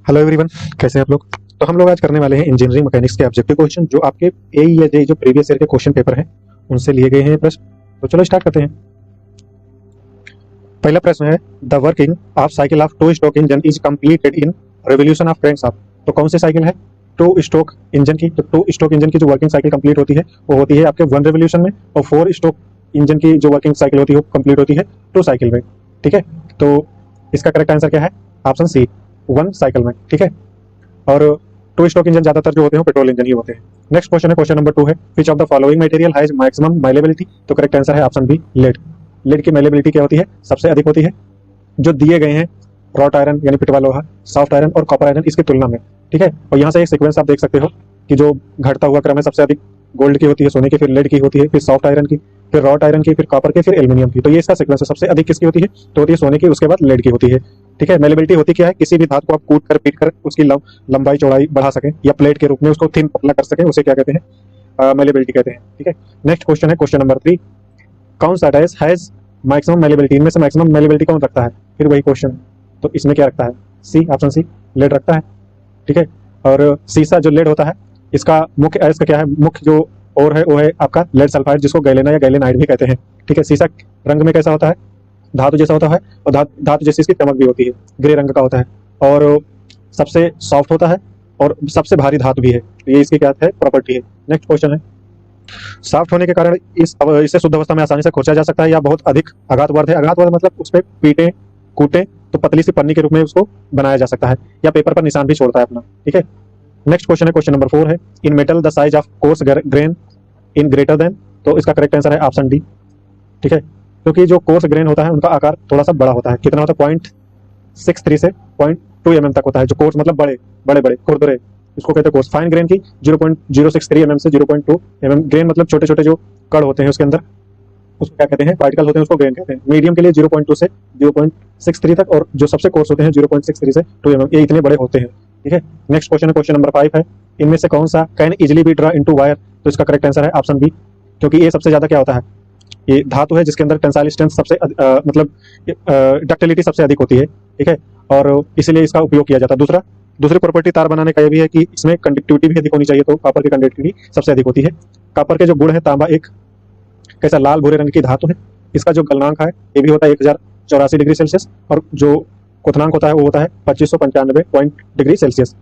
Hello everyone, कैसे हैं आप लोग। तो हम लोग आज करने वाले हैं इंजीनियरिंग मैकेनिक्स के ऑब्जेक्टिव क्वेश्चन जो आपके एई या जेई जो प्रीवियस ईयर के क्वेश्चन पेपर हैं उनसे लिए गए हैं प्रश्न। तो चलो स्टार्ट करते हैं। पहला प्रश्न है, the working of cycle of two stroke engine is completed in revolution of crankshaft. तो कौन सी साइकिल है टू स्ट्रोक इंजन की। तो टू स्ट्रोक इंजन की जो वर्किंग साइकिल कंप्लीट होती है वो होती है आपके वन रिवोल्यूशन में, और फोर स्ट्रोक इंजन की जो वर्किंग साइकिल होती है वो कंप्लीट होती है टू साइकिल में। ठीक है, तो इसका करेक्ट आंसर क्या है? ऑप्शन सी, वन साइकिल में। ठीक है, और टू स्ट्रोक इंजन ज्यादातर जो होते हैं पेट्रोल इंजन ही होते हैं। नेक्स्ट क्वेश्चन है, क्वेश्चन नंबर 2 है, which of the following material has maximum malleability. तो करेक्ट आंसर है ऑप्शन बी, लेड। लेड की माइलेबिलिटी क्या होती है? सबसे अधिक होती है जो दिए गए हैं रॉट आयरन यानी पिटवा लोहा, सॉफ्ट आयरन और कॉपर आयरन इसकी तुलना में। ठीक है, और यहाँ से एक सीक्वेंस आप देख सकते हो कि जो घटता हुआ क्रम है, सबसे अधिक गोल्ड की होती है, सोने की, फिर लेड की होती है, फिर सॉफ्ट आयरन की, फिर रॉट आयरन की, फिर कॉपर की, फिर एल्यूमिनियम की। तो ये इसका सीक्वेंस है। सबसे अधिक किसकी होती है? तो होती है सोने की, उसके बाद लेड की होती है। ठीक है, मेलेबिलिटी होती क्या है? किसी भी धातु को आप कूट कर पीट कर उसकी लंबाई चौड़ाई बढ़ा सकें या प्लेट के रूप में उसको थिन पतला कर सकें, उसे क्या कहते हैं? मेलेबिलिटी कहते हैं। ठीक है, नेक्स्ट क्वेश्चन है, क्वेश्चन नंबर 3, कौन सा डाइस हैज मैक्सिमम मेलेबिलिटी। इनमें से मैक्सिमम मेलेबिलिटी कौन रखता है? फिर वही क्वेश्चन, तो इसमें क्या रखता है? सी, ऑप्शन सी, लेड रखता है। ठीक है, और सीसा जो लेड होता है इसका मुख्य अयस्क क्या है? मुख्य जो और है वो है आपका लेड सल्फाइड, जिसको गैलेना या गैलेनाइड भी कहते हैं। ठीक है, सीसा रंग में कैसा होता है? धातु जैसा होता है, और धातु जैसी इसकी चमक भी होती है, ग्रे रंग का होता है, और सबसे सॉफ्ट होता है और सबसे भारी धातु भी है। ये इसकी क्या है? प्रॉपर्टी है। नेक्स्ट क्वेश्चन है, सॉफ्ट होने के कारण इसे शुद्ध अवस्था में आसानी से खोचा जा सकता है या बहुत अधिक आघातवर्ध है। आघातवर्ध मतलब उस पर पीटे कूटे तो पतली सी पन्नी के रूप में उसको बनाया जा सकता है, या पेपर पर निशान भी छोड़ता है अपना। ठीक है, नेक्स्ट क्वेश्चन है, क्वेश्चन नंबर 4 है, इन metal the size of coarse grain in greater than. तो इसका करेक्ट आंसर है ऑप्शन डी। ठीक है, क्योंकि जो कोर्स ग्रेन होता है उनका आकार थोड़ा सा बड़ा होता है। कितना होता है? 0.63 से 0.2 mm तक होता है। जो कोर्स मतलब बड़े बड़े बड़े खुरदुरे, इसको कहते हैं कोर्स। फाइन ग्रेन की 0.063 mm से 0.2 mm। ग्रेन मतलब छोटे छोटे जो कण होते हैं उसके अंदर, उसको क्या कहते हैं? पार्टिकल होते हैं, उसको ग्रेन कहते हैं। मीडियम के लिए 0.2 से 0.63 तक, और जो सबसे कोर्स होते हैं 0.63 से 2 mm, ये इतने बड़े होते हैं। ठीक है, नेक्स्ट क्वेश्चन है, क्वेश्चन नंबर 5 है, इनमें से कौन सा can easily be draw into wire. तो इसका करेक्ट आंसर है ऑप्शन बी, क्योंकि ये सबसे ज्यादा क्या होता है? ये धातु है जिसके अंदर टेंसाइल स्ट्रेंथ सबसे मतलब डक्टिलिटी सबसे अधिक होती है। ठीक है, और इसीलिए इसका उपयोग किया जाता है। दूसरी प्रॉपर्टी तार बनाने का ये भी है कि इसमें कंडक्टिविटी भी अधिक होनी चाहिए, तो कॉपर की कंडक्टिविटी सबसे अधिक होती है। कॉपर के जो गुण है, तांबा एक कैसा लाल भूरे रंग की धातु है, इसका जो गलनांक है ये भी होता है 1084 डिग्री सेल्सियस, और जो क्वथनांक होता है वो होता है 2595 डिग्री सेल्सियस।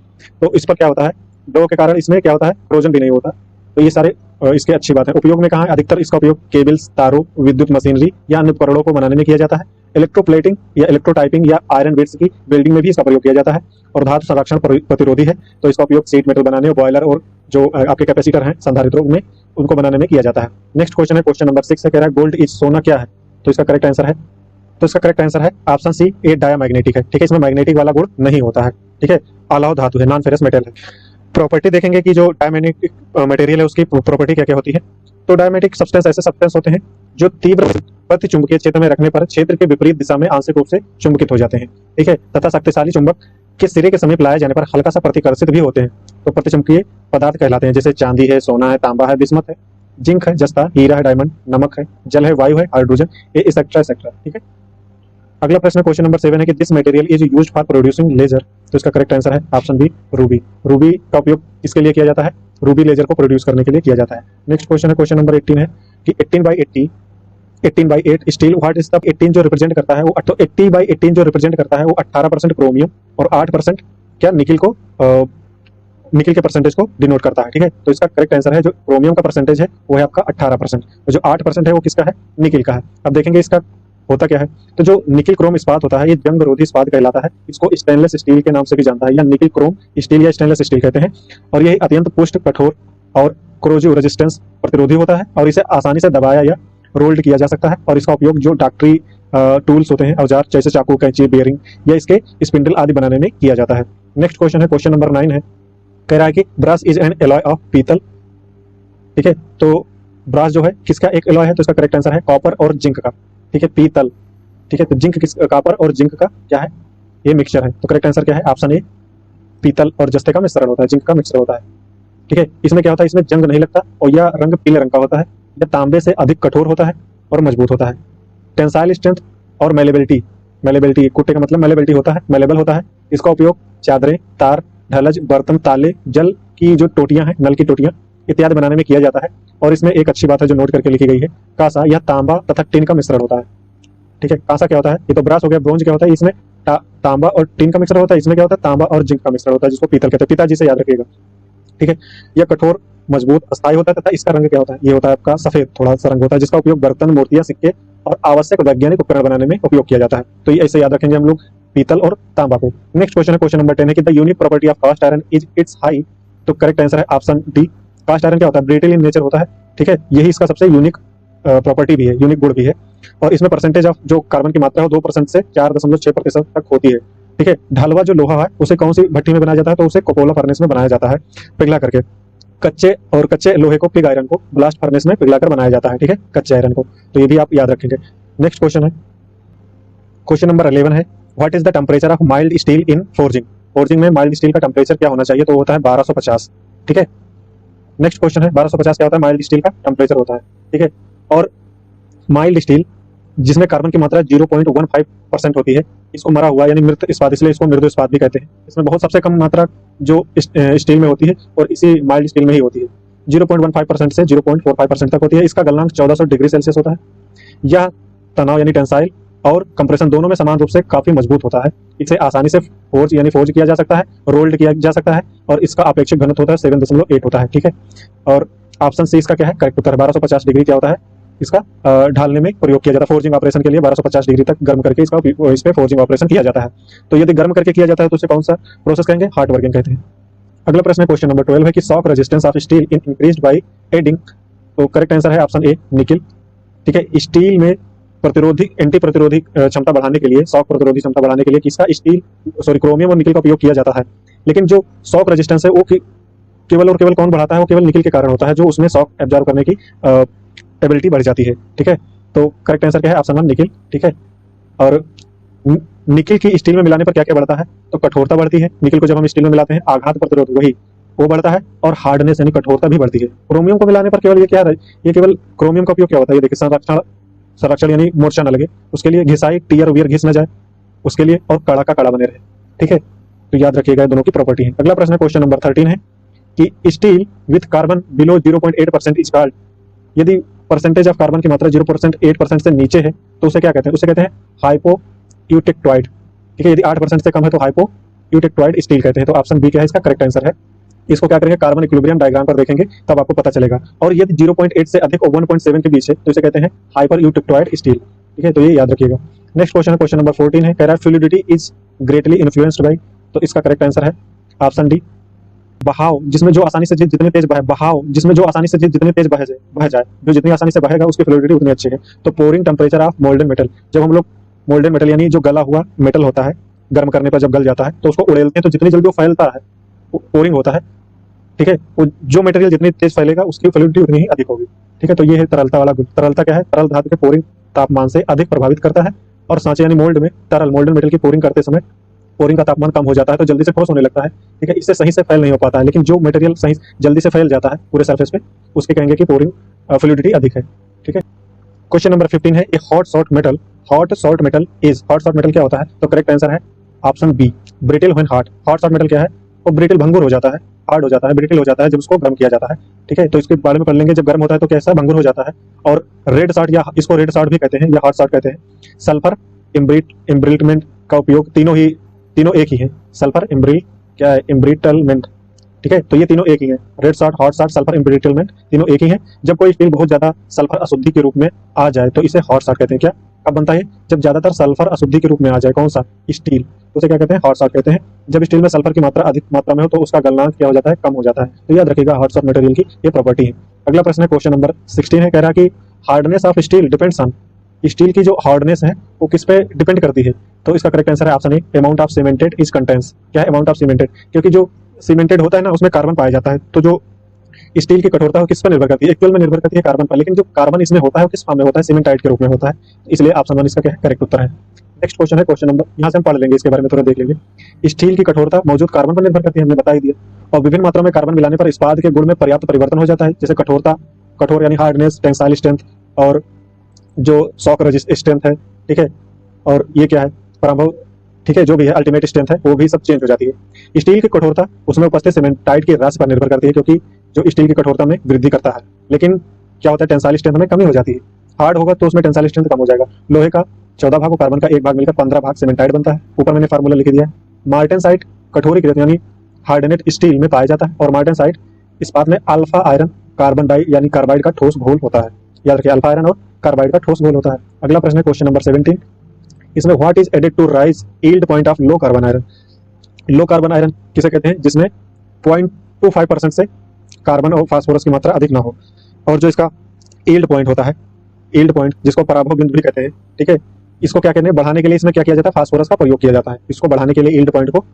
तो इस पर क्या होता है? दो के कारण इसमें क्या होता है? क्रोजन भी नहीं होता। तो ये सारे इसके अच्छी बात है। उपयोग में कहाँ है? अधिकतर इसका उपयोग केबल्स, तारों, विद्युत मशीनरी या अन्य उपकरणों को बनाने में किया जाता है। इलेक्ट्रोप्लेटिंग या इलेक्ट्रोटाइपिंग या आयरन बिट्स की बिल्डिंग में भी इसका प्रयोग किया जाता है, और धातु संरक्षण प्रतिरोधी है, तो इसका उपयोग सीट मेटल बनाने, बॉयलर और जो आपके कैपेसिटर हैं संधारित्रों में, उनको बनाने में किया जाता है। नेक्स्ट क्वेश्चन है, क्वेश्चन नंबर 6 है, कह रहा है गोल्ड इज सोना क्या है। तो इसका करेक्ट आंसर है, तो इसका करेक्ट आंसर है ऑप्शन सी, ए डायामैग्नेटिक है। ठीक है, इसमें मैग्नेटिक वाला गुण नहीं होता है। ठीक है, अलाव धातु है, नॉन फेरस मेटल है। प्रॉपर्टी देखेंगे कि जो डायमैग्नेटिक मटेरियल है उसकी प्रॉपर्टी क्या क्या होती है। तो डायमैग्नेटिक सब्सटेंस ऐसे सब्सटेंस होते हैं जो तीव्र प्रति चुंबकीय क्षेत्र में रखने पर क्षेत्र के विपरीत दिशा में आंशिक रूप से चुंबकित हो जाते हैं। ठीक है, तथा शक्तिशाली चुंबक के सिरे के समीप लाए जाने पर हल्का सा प्रतिकर्षित भी होते हैं, तो प्रतिचुंबकीय पदार्थ कहलाते हैं। जैसे चांदी है, सोना है, तांबा है, बिस्मथ है, जिंक है, जस्ता, हीरा है, डायमंड, नमक है, जल है, वायु है, हाइड्रोजन, ये एक्सेट्रा एक्सेट्रा। ठीक है, अगला प्रश्न क्वेश्चन नंबर 7 है कि this material is used for producing laser. तो इसका करेक्ट आंसर है ऑप्शन बी, रूबी। रूबी का उपयोग किसके लिए किया जाता है? रूबी लेजर को प्रोड्यूस करने के लिए किया जाता है। नेक्स्ट क्वेश्चन है, क्वेश्चन नंबर 18 है कि 18/8 स्टील व्हाट इज द 18 जो रिप्रेजेंट करता है वो 80/18 जो रिप्रेजेंट करता है वो 18% क्रोमियम और 8% क्या निकिल को निकिल के परसेंटेज को डिनोट करता है। ठीक है, तो इसका करेक्ट आंसर है जो क्रोमियम का परसेंटेज है वो है आपका 18%, और जो 8% है वो किसका है? निकिल का है। अब देखेंगे इसका होता क्या है। तो जो निकिल क्रोम इस्पात होता है ये जंग रोधी इस्पात कहलाता है। इसको स्टेनलेस स्टील के नाम से भी जानता है, या निकिल क्रोम स्टील या स्टेनलेस स्टील कहते हैं, और ये अत्यंत पुष्ट, कठोर और क्रोजिव रेजिस्टेंस प्रतिरोधी होता है, और इसे आसानी से दबाया या रोल्ड किया जा सकता है। और इसका उपयोग जो डॉक्टरी टूल्स होते हैं, औजार जैसे चाकू, कैंची, बेयरिंग या इसके स्पिंडल आदि बनाने में किया जाता है। नेक्स्ट क्वेश्चन है, क्वेश्चन नंबर 9 है, कह रहा है कि brass is an alloy of पीतल। ठीक है, तो ब्रास जो है किसका एक एलॉय है? तो इसका करेक्ट आंसर है कॉपर और जिंक का। ठीक है, पीतल। ठीक है, तो जिंक किस, कॉपर और जिंक का क्या है? ये मिक्सचर है। तो करेक्ट आंसर क्या है? ऑप्शन ए, पीतल और जस्ते का मिश्रण होता है, जिंक का मिक्सचर होता है। ठीक है, इसमें क्या होता है? इसमें जंग नहीं लगता, और यह रंग पीले रंग का होता है, यह तांबे से अधिक कठोर होता है और मजबूत होता है। टेंसाइल स्ट्रेंथ और मेलेबिलिटी, मेलेबिलिटी कुट्टे का मतलब मेलेबिलिटी होता है, मेलेबल होता है, इसका उपयोग चादरें, तार, ढलज, बर्तन, ताले, जल की जो टोटियां हैं, नल की टोटियां इत्यादि बनाने में किया जाता है। और इसमें एक अच्छी बात है जो नोट करके लिखी गई है, कांसा यह तांबा तथा टिन का मिश्रण होता है। ठीक है, कांसा क्या होता है, ये तो ब्रास हो गया। ब्रोंज क्या होता है, इसमें तांबा और टिन का मिश्रण होता है। इसमें क्या होता है, तांबा और जिंक का मिश्रण होता है, जिसको पीतल कहते हैं। पिताजी से याद रखिएगा। ठीक है, यह कठोर, मजबूत, अस्थायी होता है तथा इसका रंग क्या होता है, ये होता है आपका सफेद थोड़ा सा रंग होता है, जिसका उपयोग बर्तन, मूर्तियां, सिक्के और आवश्यक वैज्ञानिक उपकरण बनाने में उपयोग किया जाता है। तो ये ऐसे याद रखेंगे हम लोग पीतल और तांबा को। नेक्स्ट क्वेश्चन है, क्वेश्चन नंबर 10 है कि the unique property of cast iron is its high. तो करेक्ट आंसर है ऑप्शन डी। कास्ट आयरन क्या होता है, ब्रिटल इन नेचर होता है। ठीक है, यही इसका सबसे यूनिक प्रॉपर्टी भी है, यूनिक गुण भी है। और इसमें परसेंटेज ऑफ जो कार्बन की मात्रा है 2% से 4.6% तक होती है। ठीक है, ढलवा जो लोहा है उसे कौन सी भट्टी में बनाया जाता है, तो उसे कोकोला फर्नेस में बनाया जाता है पिघला करके। कच्चे लोहे को, पिग आयरन को ब्लास्ट फर्नेस में पिघलाकर बनाया जाता है। ठीक है, कच्चे आयरन को, तो ये भी आप याद रखेंगे। नेक्स्ट क्वेश्चन है, क्वेश्चन नंबर 11 है what is the temperature of mild steel in forging. Forging में माइल्ड स्टील का टेम्परेचर क्या होना चाहिए, तो होता है 1250। ठीक है, नेक्स्ट क्वेश्चन है 1250 क्या होता है, माइल्ड स्टील का टेम्परेचर होता है। ठीक है, और माइल्ड स्टील जिसमें कार्बन की मात्रा 0.15% होती है, इसको मरा हुआ यानी मृत इस्पात, इसलिए इसको मृदु इस्पात भी कहते हैं। इसमें बहुत सबसे कम मात्रा जो स्टील में होती है और इसी माइल्ड स्टील में ही होती है। 0.15% से 0.45% तक होती है। इसका गलनांक 1400 डिग्री सेल्सियस होता है। यह तनाव यानी टेंसाइल और कंप्रेशन दोनों में समान रूप से काफी मजबूत होता है। इसे आसानी से फोर्ज किया जा सकता है, रोल्ड किया जा सकता है, और इसका अपेक्षिक घनत्व होता है 7.8 होता है। ठीक है, और ऑप्शन सी इसका क्या है, करेक्ट उत्तर है। 1250 डिग्री क्या होता है, इसका ढालने में प्रयोग किया जाता है। फोर्जिंग ऑपरेशन के लिए 1250 डिग्री तक गर्म करके इस पे फोर्जिंग ऑपरेशन किया जाता है। तो यदि गर्म करके किया जाता है तो उसे कौन सा प्रोसेस कहेंगे, हार्ड वर्किंग कहते हैं। अगला प्रश्न है क्वेश्चन नंबर 12 है कि shock resistance of steel increased by adding. तो करेक्ट आंसर है ऑप्शन ए, निकिल। ठीक है, स्टील में एंटी प्रतिरोधी क्षमता बढ़ाने के लिए, शॉक प्रतिरोधी क्षमता बढ़ाने के लिए किसका क्रोमियम और निकिल का उपयोग किया जाता है। लेकिन जो शॉक रेजिस्टेंस है वो केवल और केवल कौन बढ़ाता है, वो केवल निकिल के कारण होता है, जो उसमें शॉक एब्जॉर्ब करने की एबिलिटी बढ़ जाती है। ठीक है, तो करेक्ट आंसर क्या है, ऑप्शन 1 निकिल। ठीक है, और निकिल की स्टील में मिलाने पर क्या क्या बढ़ता है, तो कठोरता बढ़ती है। निकिल को जब हम स्टील में मिलाते हैं, आघात प्रतिरोध वही वो बढ़ता है, और हार्डनेस यानी कठोरता भी बढ़ती है। क्रोमियम को मिलाने पर केवल ये क्या है, ये केवल क्रोमियम का उपयोग क्या होता है, ये देखिए संरक्षण यानी मूर्छा न लगे उसके लिए, घिसाई टीयर वियर घिस न जाए उसके लिए, और कड़ा का कड़ा बने रहे। ठीक है, तो याद रखिएगा दोनों की प्रॉपर्टी है। अगला प्रश्न क्वेश्चन नंबर 13 है कि steel with carbon below 0.8% is called. यदि परसेंटेज ऑफ कार्बन की मात्रा 0.8% से नीचे है तो उसे क्या कहते हैं, उसे कहते हैं हाइपो यूटेक्टोइड। ठीक है, यदि 8% से कम है तो हाइपो यूटेक्टोइड स्टील कहते हैं। तो ऑप्शन बी क्या है, इसका करेक्ट आंसर है। इसको क्या करेंगे, कार्बन इक्विलिब्रियम डायग्राम पर देखेंगे तब आपको पता चलेगा। और यदि 0.8 से अधिक और 1.7 के बीच है तो इसे कहते हैं हाइपर यूटेक्टोइड स्टील। ठीक है, तो ये याद रखिएगा। नेक्स्ट क्वेश्चन है क्वेश्चन नंबर 14 है, कह रहा है fluidity is greatly influenced by. तो इसका करेक्ट आंसर है ऑप्शन डी, बहाव जिसमें जो आसानी से जितने तेज बहे, बहाव जिसमें जो आसानी से जितने तेज बह जाए, जो जितनी आसानी से बहेगा उसकी फ्लूइडिटी उतनी अच्छी है। तो पोरिंग टेम्परेचर ऑफ मोल्डन मेटल, जब हम लोग मोल्डन मेटल यानी जो गला हुआ मेटल होता है, गर्म करने पर जब गल जाता है तो उसको उड़ेलते हैं, तो जितनी जल्दी वो फैलता है वो पोरिंग होता है। ठीक है, वो जो मटेरियल जितनी तेज फैलेगा उसकी फ्लूइडिटी उतनी ही अधिक होगी। ठीक है, तो ये है तरलता वाला गुण। तरलता क्या है, तरल धातु के पोरिंग तापमान से अधिक प्रभावित करता है, और सांचे यानी मोल्ड में मोल्डन मेटल की पोरिंग करते समय पोरिंग का तापमान कम हो जाता है तो जल्दी से ठोस होने लगता है। ठीक है, इससे सही से फैल नहीं हो पाता है। लेकिन जो मटेरियल सही जल्दी से फैल जाता है पूरे सरफेस पे, उसके कहेंगे कि पोरिंग फ्लूइडिटी अधिक है। ठीक है, क्वेश्चन नंबर 15 है ए हॉट सॉर्ट मेटल क्या होता है, तो करेक्ट आंसर है option B, brittle when hot. Hot short metal क्या है, वो ब्रिटल भंगुर हो जाता है, हार्ड हो जाता है, ब्रिटल हो जाता है जब उसको गर्म किया जाता है। ठीक है, तो इसके बारे में पढ़ लेंगे, जब गर्म होता है तो कैसा भंगुर हो जाता है। और रेड सॉर्ट या इसको रेड सॉर्ट भी कहते हैं या हॉट सॉर्ट कहते हैं। सल्फर इम्ब्रिटलमेंट का उपयोग तीनों एक ही है। Sulphur embrittlement. ठीक है, तो ये तीनों एक ही है, red sort, hot sort, sulphur embrittlement, तीनों एक ही है। जब कोई स्टील बहुत ज्यादा सल्फर अशुद्धि के रूप में आ जाए तो इसे हॉट सॉर्ट कहते हैं। क्या कब बनता है, जब ज्यादातर सल्फर अशुद्धि के रूप में आ जाए, कौन सा, स्टील, तो उसे क्या कहते हैं, हॉट सॉर्ट कहते हैं। जब स्टील में सल्फर की मात्रा अधिक मात्रा में हो तो उसका गलनांक क्या हो जाता है, कम हो जाता है। तो याद रखिएगा हॉट सॉर्ट मटेरियल की ये प्रॉपर्टी है। अगला प्रश्न है क्वेश्चन नंबर 16 है, कह रहा है कि hardness of steel depends on. Steel की जो हार्डनेस है वो किस पे डिपेंड करती है, तो इसका करेक्ट आंसर है option A, amount of cemented is contains. क्या है, अमाउंट ऑफ सीमेंटेड, क्योंकि जो सीमेंटेड होता है ना उसमें कार्बन पाया जाता है, तो जो स्टील की कठोरता है किस पर निर्भर करती है, एक्चुअल में निर्भर करती है कार्बन पर। लेकिन जो कार्बन इसमें होता है वो किस फॉर्म में होता है, सीमेंटाइट के रूप में होता है, इसलिए ऑप्शन 1 इसका क्या है, करेक्ट उत्तर है। नेक्स्ट क्वेश्चन है क्वेश्चन नंबर, यहाँ से हम पढ़ लेंगे, इसके बारे में थोड़ा देख लेंगे। स्टील की कठोरता मौजूद कार्बन पर निर्भर करती है, हमने बता ही दिया। और विभिन्न मात्रा में कार्बन मिलाने पर इस्पात के गुण में पर्याप्त परिवर्तन हो जाता है, जैसे कठोर यानी हार्डनेस, टेंसाइल स्ट्रेंथ, और जो शॉक रेजिस्ट स्ट्रेंथ है। ठीक है, और ये क्या है, ठीक है, जो भी है अल्टीमेट स्ट्रेंथ है वो भी सब चेंज हो जाती है। स्टील की कठोरता उसमें उपस्थित सीमेंटाइट की राशि पर निर्भर करती है, क्योंकि जो स्टील की कठोरता में वृद्धि करता है। लेकिन क्या होता है, टेंसाइल स्ट्रेंथ में कमी हो जाती है। हार्ड होगा तो उसमें टेंसाइल स्ट्रेंथ कम हो जाएगा। लोहे का 14 भाग और कार्बन का 1 भाग मिलकर 15 भाग सीमेंटाइट बनता है। ऊपर मैंने फार्मूला लिख दिया है। मार्टेनसाइट कठोरीकृत यानी हार्डनेट स्टील में पाया जाता है, और मार्टेनसाइट इस्पात में अल्फा आयरन कार्बन डाई यानी कार्बाइड का ठोस घोल होता है। याद रखिए, अल्फा आयरन और कार्बाइड का ठोस घोल होता है। अगला प्रश्न है क्वेश्चन नंबर 17। इसमें what is added to raise yield point of low carbon iron. Low carbon iron किसे कहते हैं, जिसमें 0.25% से कार्बन और फास्फोरस की मात्रा अधिक ना हो। और जो इसका यील्ड पॉइंट होता है, यील्ड पॉइंट जिसको पराभव बिंदु भी कहते हैं, ठीक है, इसको क्या कहते हैं, बढ़ाने के लिए इसमें क्या किया जाता है, फास्फोरस का प्रयोग किया जाता है। इसको बढ़ाने के लिए यील्ड पॉइंट को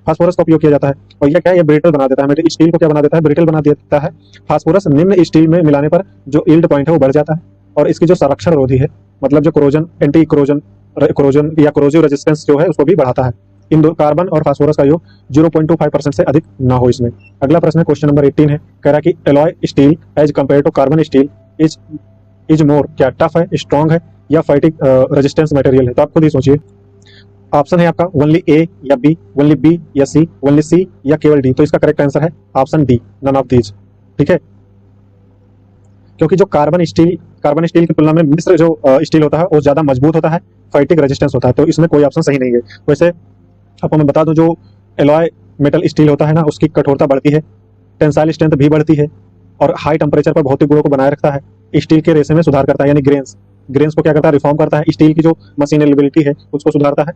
फास्फोरस का उपयोग किया जाता है। और यह क्या है, ये ब्रिटल बना देता है, हमें स्टील को क्या बना देता है, ब्रिटल बना देता है। फास्फोरस निम्न स्टील में मिलाने पर जो यील्ड पॉइंट है वो बढ़ जाता है, और इसकी जो संरक्षण रोधी है, मतलब जो कोरोजन एंटी कोरोजन या कोरोजिव रेजिस्टेंस जो है उसको भी बढ़ाता है। इन दो कार्बन और फास्फोरस का योग 0.25% से अधिक ना हो इसमें। अगला प्रश्न है क्वेश्चन नंबर 18 है, कह रहा है कि alloy steel as compare to carbon steel is more, क्या टफ है, स्ट्रॉन्ग है, या फाइटिंग रेजिस्टेंस मटेरियल है। तो आप खुद ही सोचिए। ऑप्शन है आपका ओनली ए या बी, ओनली बी या सी, ओनली सी या केवल डी। तो इसका करेक्ट आंसर है option D, none of these. ठीक है, क्योंकि जो कार्बन स्टील की तुलना में मिश्र जो स्टील होता है वो ज्यादा मजबूत होता है, फाइटिंग रेजिस्टेंस होता है। तो इसमें कोई ऑप्शन सही नहीं है। वैसे आपको मैं बता दूं, जो एलॉय मेटल स्टील होता है ना, उसकी कठोरता बढ़ती है, टेंसाइल स्ट्रेंथ भी बढ़ती है, और हाई टेम्परेचर पर भौतिक गुणों को बनाए रखता है। स्टील के रेशे में सुधार करता है, यानी ग्रेन्स को क्या करता है, रिफॉर्म करता है। स्टील की जो मशीनेबिलिटी है उसको सुधारता है,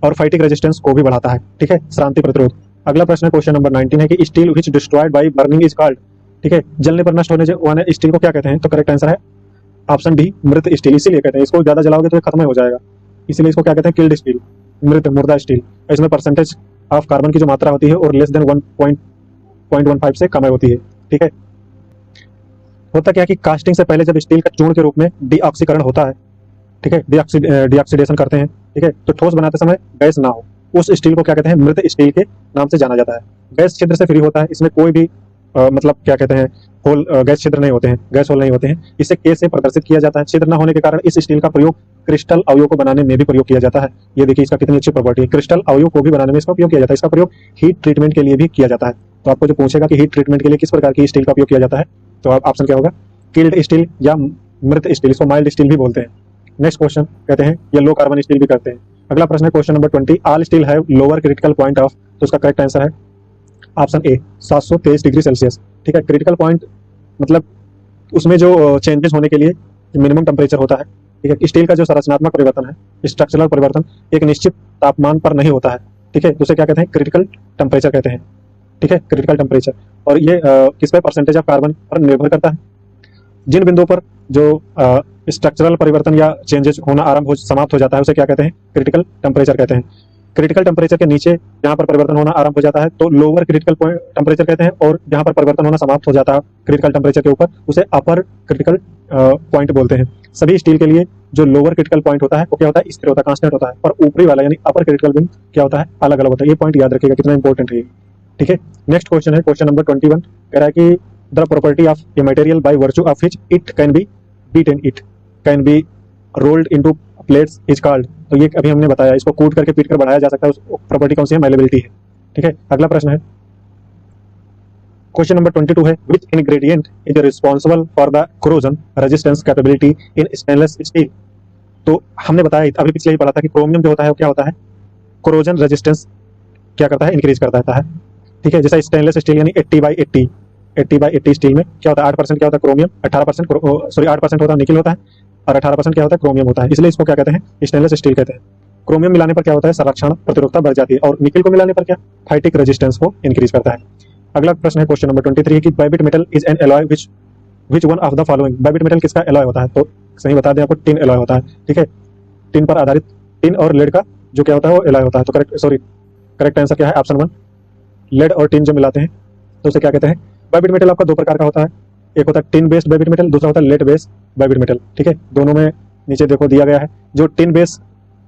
और फाइटिंग रेजिस्टेंस को भी बढ़ाता है। ठीक है, श्रांति प्रतिरोध। अगला प्रश्न है क्वेश्चन नंबर 19 है कि steel which destroyed by burning is called. ठीक है, जलने पर नष्ट होने वाले स्टील को क्या कहते हैं। तो करेक्ट आंसर है ऑप्शन डी, मृत स्टील। इसीलिए कहते हैं, इसको ज्यादा जलाओगे तो ये खत्म हो जाएगा, इसीलिए इसको क्या कहते हैं, किल्ड स्टील, मुर्दा स्टील। इसमें परसेंटेज ऑफ कार्बन की जो मात्रा होती है और लेस देन 1.15 से कम होती है। ठीक है, होता क्या है कि कास्टिंग से पहले जब स्टील का चूर्ण के रूप में डीऑक्सीकरण होता है, ठीक है, डीऑक्सीडेशन करते हैं, ठीक है, तो ठोस बनाते समय गैस ना हो, उस स्टील को क्या कहते हैं, मृत स्टील के नाम से जाना जाता है। गैस छिद्र से फ्री होता है, इसमें कोई भी मतलब क्या कहते हैं, होल गैस छिद्र नहीं होते हैं, गैस होल नहीं होते हैं। इसे के से प्रदर्शित किया जाता है। छिद्र न होने के कारण इस स्टील का प्रयोग क्रिस्टल अवयव को बनाने में भी प्रयोग किया जाता है। ये देखिए इसका कितनी अच्छी प्रॉपर्टी है, क्रिस्टल अवयव को भी बनाने में इसका उपयोग किया जाता है। इसका प्रयोग हीट ट्रीटमेंट के लिए भी किया जाता है। तो आपको जो पूछेगा कि हीट ट्रीटमेंट के लिए किस प्रकार की स्टील का उपयोग किया जाता है, तो आप ऑप्शन क्या होगा, किल्ड स्टील या मृत स्टील, इसको माइल्ड स्टील भी बोलते हैं। नेक्स्ट क्वेश्चन कहते हैं ये लो कार्बन स्टील भी करते हैं। अगला प्रश्न है question number 20, all steel have lower critical point of. तो उसका करेक्ट आंसर है ऑप्शन ए, 723 डिग्री सेल्सियस। ठीक है, क्रिटिकल पॉइंट मतलब उसमें जो चेंजेस होने के लिए मिनिमम टेम्परेचर होता है। ठीक है, स्टील का जो संरचनात्मक परिवर्तन है, स्ट्रक्चरल परिवर्तन एक निश्चित तापमान पर नहीं होता है। ठीक है, उसे क्या कहते हैं, क्रिटिकल टेम्परेचर कहते हैं। ठीक है, क्रिटिकल टेम्परेचर, और ये किस पे, परसेंटेज ऑफ कार्बन पर निर्भर करता है। जिन बिंदुओं पर जो स्ट्रक्चरल परिवर्तन या चेंजेस होना समाप्त हो जाता है उसे क्या कहते हैं, क्रिटिकल टेम्परेचर कहते हैं। क्रिटिकल टेम्परेचर के नीचे जहां पर परिवर्तन होना आरंभ हो जाता है तो लोअर क्रिटिकल टेम्परेचर कहते हैं, और जहां पर परिवर्तन होना समाप्त हो जाता है क्रिटिकल टेम्परेचर के ऊपर उसे अपर क्रिटिकल पॉइंट बोलते हैं। सभी स्टील के लिए जो लोअर क्रिटिकल पॉइंट होता है वो क्या होता है, स्थिर होता है, कांस्टेंट होता है, और ऊपरी वाला यानी अपर क्रिटिकल बिंदु क्या होता है, अलग अलग होता है। ये पॉइंट याद रखिएगा, कितना इंपॉर्टेंट है। ठीक है, नेक्स्ट क्वेश्चन है क्वेश्चन नंबर 21, कह रहा है कि the property of a material by virtue of which it can be beaten, it can be rolled into plates is called. तो ये अभी हमने बताया, इसको कूट करके पीट कर बढ़ाया जा सकता है, उस प्रॉपर्टी कौन सी है, माइलेबिलिटी है। ठीक है, अगला प्रश्न है क्वेश्चन नंबर 22 है, which ingredient is responsible for the corrosion resistance capability in stainless steel. तो हमने बताया अभी पिछले ही पढ़ा था कि क्रोमियम जो होता है वो क्या होता है, कोरोजन रेजिस्टेंस क्या करता है, इंक्रीज करता है। ठीक है, जैसा स्टेनलेस स्टील यानी 80/80 स्टील में क्या होता है, 8% क्या होता है क्रोमियम, 8% होता है निकेल होता है, और 18% क्या होता है क्रोमियम होता है, इसलिए इसको क्या कहते हैं, स्टेनलेस स्टील कहते हैं। क्रोमियम मिलाने पर क्या होता है, संरक्षण प्रतिरोधकता बढ़ जाती है, और निकेल को मिलाने पर क्या, फाइटिक रेजिस्टेंस को इंक्रीज करता है। अगला प्रश्न है क्वेश्चन नंबर 23 है कि Bybit metal is an alloy which one of the following. Bybit metal किसका एलॉय होता है, तो सही बता दें आपको, टिन एलॉय होता है। ठीक है, टिन पर आधारित, टिन और लेड का जो क्या होता है वो एलॉय होता है। तो करेक्ट आंसर क्या है, ऑप्शन 1, लेड और टिन जो मिलाते हैं तो उसे क्या कहते हैं। बाइबिट मेटल आपका दो प्रकार का होता है, एक होता है टिन बेस्ड बाइबिट मेटल, दूसरा होता है लेड बेस्ड बाइबिट मेटल। ठीक है, दोनों में नीचे देखो दिया गया है। जो टिन बेस्ड